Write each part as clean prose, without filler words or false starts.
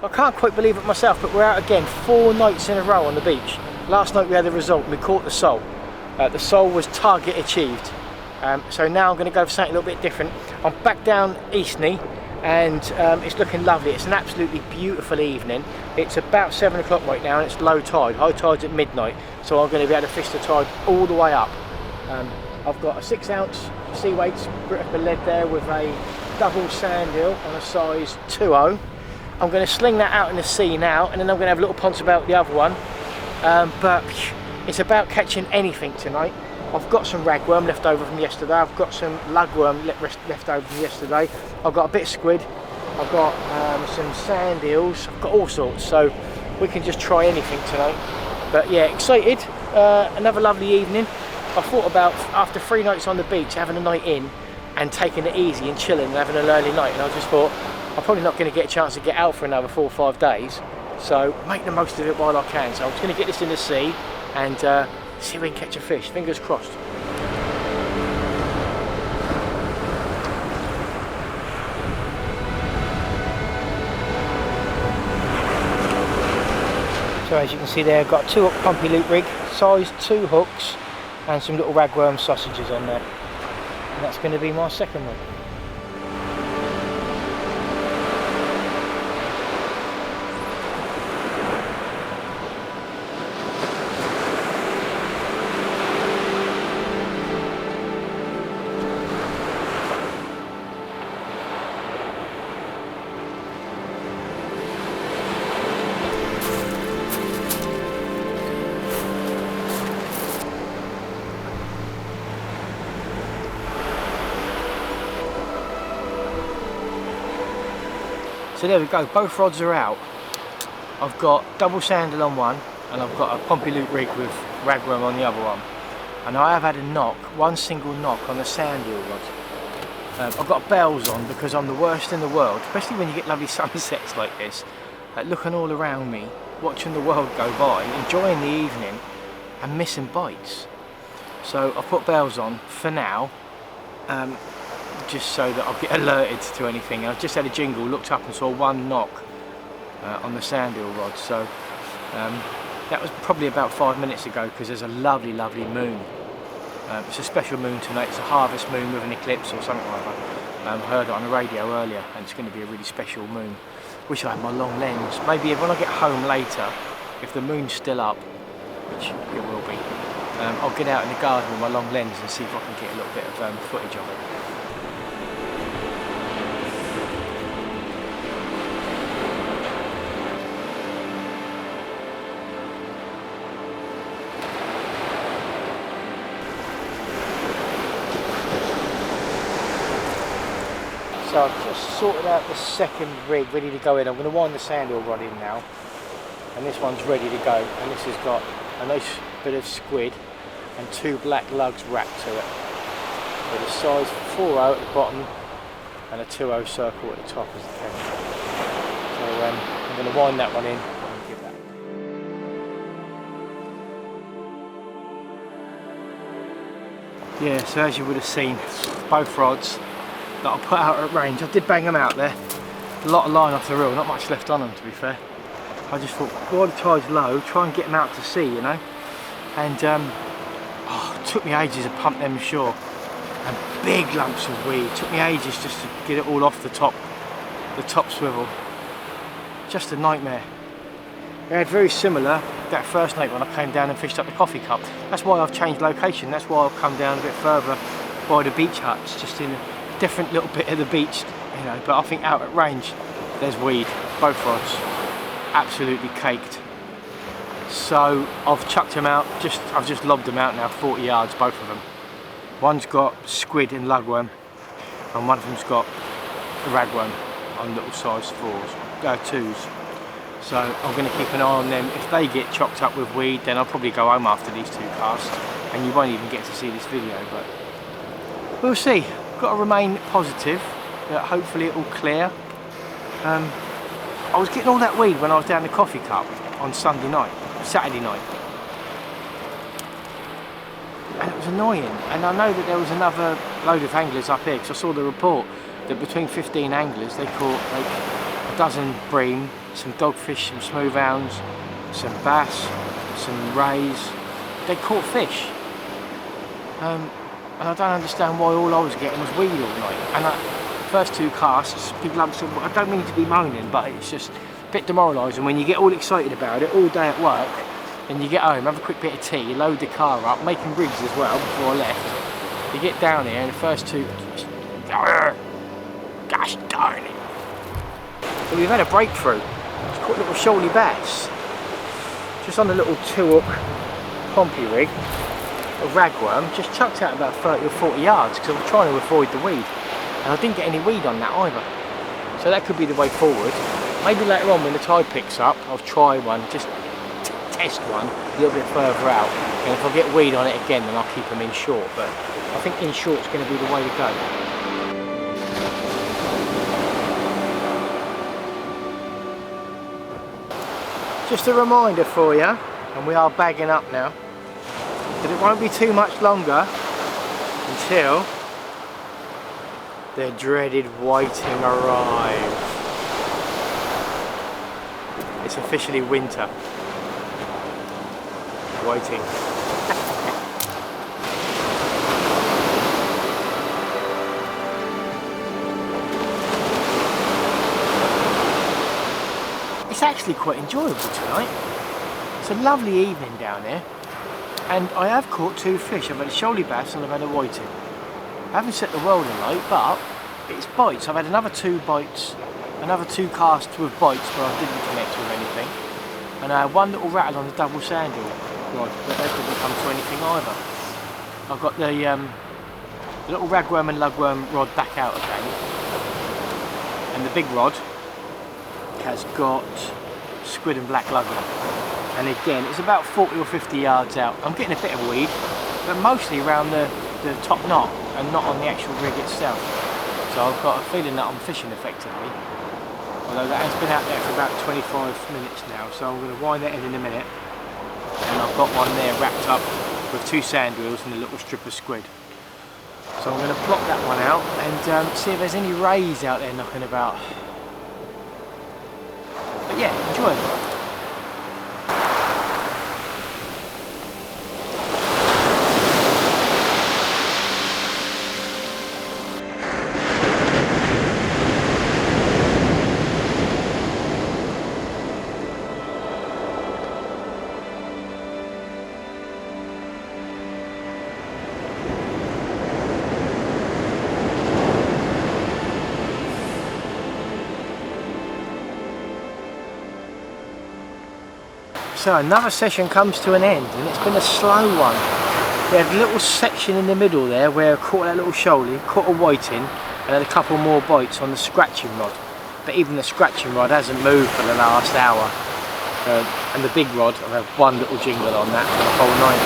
I can't quite believe it myself, but we're out again 4 nights in a row on the beach. Last night we had the result and we caught the sole. The sole was target achieved. So now I'm going to go for something a little bit different. I'm back down Eastney and it's looking lovely. It's an absolutely beautiful evening. It's about 7 o'clock right now and it's low tide. High tide's at midnight, so I'm going to be able to fish the tide all the way up. I've got a 6-ounce sea weights gripper lead there with a double sand eel on a size 2.0. I'm going to sling that out in the sea now, and then I'm going to have a little ponce about the other one. But it's about catching anything tonight. I've got some ragworm left over from yesterday. I've got some lugworm left over from yesterday. I've got a bit of squid. I've got some sand eels. I've got all sorts, so we can just try anything tonight. But yeah, excited. Another lovely evening. I thought about, after 3 nights on the beach, having a night in and taking it easy and chilling and having an early night, and I just thought I'm probably not going to get a chance to get out for another 4 or 5 days, so make the most of it while I can. So I'm just going to get this in the sea and see if we can catch a fish. Fingers crossed. So as you can see there, I've got a 2-hook pumpy loop rig, size 2 hooks, and some little ragworm sausages on there. And that's going to be my second one. So there we go, both rods are out. I've got double sandal on one and I've got a pompey loop rig with ragworm on the other one. And I have had a knock, one single knock on the sand eel rod. I've got bells on because I'm the worst in the world, especially when you get lovely sunsets like this. Looking all around me, watching the world go by, enjoying the evening and missing bites. So I've put bells on for now. Just so that I'll get alerted to anything. And I've just had a jingle, looked up and saw one knock on the sand eel rod. So that was probably about 5 minutes ago because there's a lovely, lovely moon. It's a special moon tonight. It's a harvest moon with an eclipse or something like that. I heard it on the radio earlier and it's going to be a really special moon. Wish I had my long lens. Maybe when I get home later, if the moon's still up, which it will be, I'll get out in the garden with my long lens and see if I can get a little bit of footage of it. So I've just sorted out the second rig ready to go in. I'm going to wind the sand eel rod in now, and this one's ready to go, and this has got a nice bit of squid and 2 black lugs wrapped to it with a size 4.0 at the bottom and a 2.0 circle at the top as the camera. So I'm going to wind that one in and give that. Yeah, so as you would have seen, both rods that I put out at range, I did bang them out there. A lot of line off the reel, not much left on them to be fair. I just thought, while the tide's low, try and get them out to sea, you know. And it took me ages to pump them ashore. And big lumps of weed. It took me ages just to get it all off the top swivel. Just a nightmare. They had very similar that first night when I came down and fished up the coffee cup. That's why I've changed location. That's why I've come down a bit further by the beach huts, just in a different little bit of the beach, you know. But I think out at range, there's weed, both rods, absolutely caked. So I've chucked them out. I've just lobbed them out now, 40 yards, both of them. One's got squid and lugworm, and one of them's got ragworm on little size 2s. So I'm going to keep an eye on them. If they get chocked up with weed, then I'll probably go home after these 2 casts, and you won't even get to see this video. But we'll see. Got to remain positive that hopefully it will clear. I was getting all that weed when I was down the coffee cup on Saturday night, and it was annoying. And I know that there was another load of anglers up here because I saw the report that between 15 anglers they caught like a dozen bream, some dogfish, some smooth hounds, some bass, some rays. They caught fish. And I don't understand why all I was getting was weed all night. And first 2 casts, people have said, I don't mean to be moaning, but it's just a bit demoralising when you get all excited about it all day at work, and you get home, have a quick bit of tea, load the car up, making rigs as well before I left. You get down here and the first 2, gosh darn it. But we've had a breakthrough. It's caught a little shoaly bass. Just on a little 2-hook pompey rig, a ragworm, just chucked out about 30 or 40 yards because I was trying to avoid the weed. And I didn't get any weed on that either. So that could be the way forward. Maybe later on when the tide picks up, I'll try one, just test one a little bit further out. And if I get weed on it again, then I'll keep them in short. But I think in short is going to be the way to go. Just a reminder for you, and we are bagging up now, that it won't be too much longer until the dreaded whiting arrives. It's officially winter. Whiting. It's actually quite enjoyable tonight. It's a lovely evening down here, and I have caught 2 fish. I've had a shoaly bass and I've had a whiting. I haven't set the world alight, but it's bites. I've had another 2 bites, another 2 casts with bites where I didn't connect with anything, and I had 1 little rattle on the double sandal rod, but they couldn't come to anything either. I've got the little ragworm and lugworm rod back out again, and the big rod has got squid and black lugworm. And again, it's about 40 or 50 yards out. I'm getting a bit of weed, but mostly around the top knot and not on the actual rig itself. So I've got a feeling that I'm fishing effectively. Although that has been out there for about 25 minutes now, so I'm going to wind that in a minute. And I've got one there wrapped up with 2 sand wheels and a little strip of squid. So I'm going to plop that one out and see if there's any rays out there knocking about. But yeah, enjoy it. So another session comes to an end, and it's been a slow one. We had a little section in the middle there where I caught that little shoaly, caught a whiting, and had a couple more bites on the scratching rod. But even the scratching rod hasn't moved for the last hour. And the big rod, I've had 1 little jingle on that for the whole night.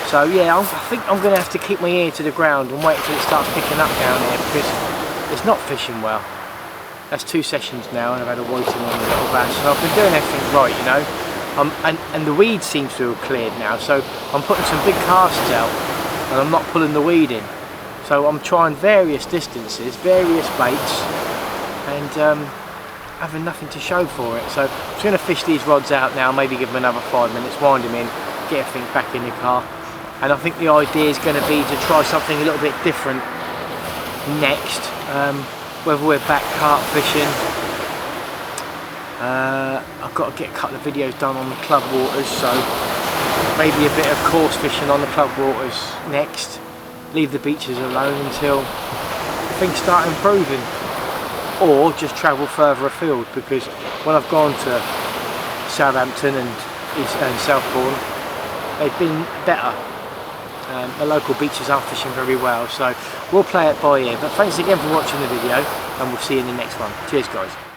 So yeah, I think I'm going to have to keep my ear to the ground and wait until it starts picking up down here, because it's not fishing well. That's 2 sessions now, and I've had a whiting on the little bass, and I've been doing everything right, you know. And the weed seems to have cleared now, so I'm putting some big casts out and I'm not pulling the weed in. So I'm trying various distances, various baits, and having nothing to show for it. So I'm just going to fish these rods out now, maybe give them another 5 minutes, wind them in, get everything back in the car. And I think the idea is going to be to try something a little bit different next, whether we're back carp fishing. I've got to get a couple of videos done on the club waters, so maybe a bit of course fishing on the club waters next. Leave the beaches alone until things start improving, or just travel further afield, because when I've gone to Southampton and Southbourne, they've been better. The local beaches aren't fishing very well, so we'll play it by ear. But thanks again for watching the video, and we'll see you in the next one. Cheers guys.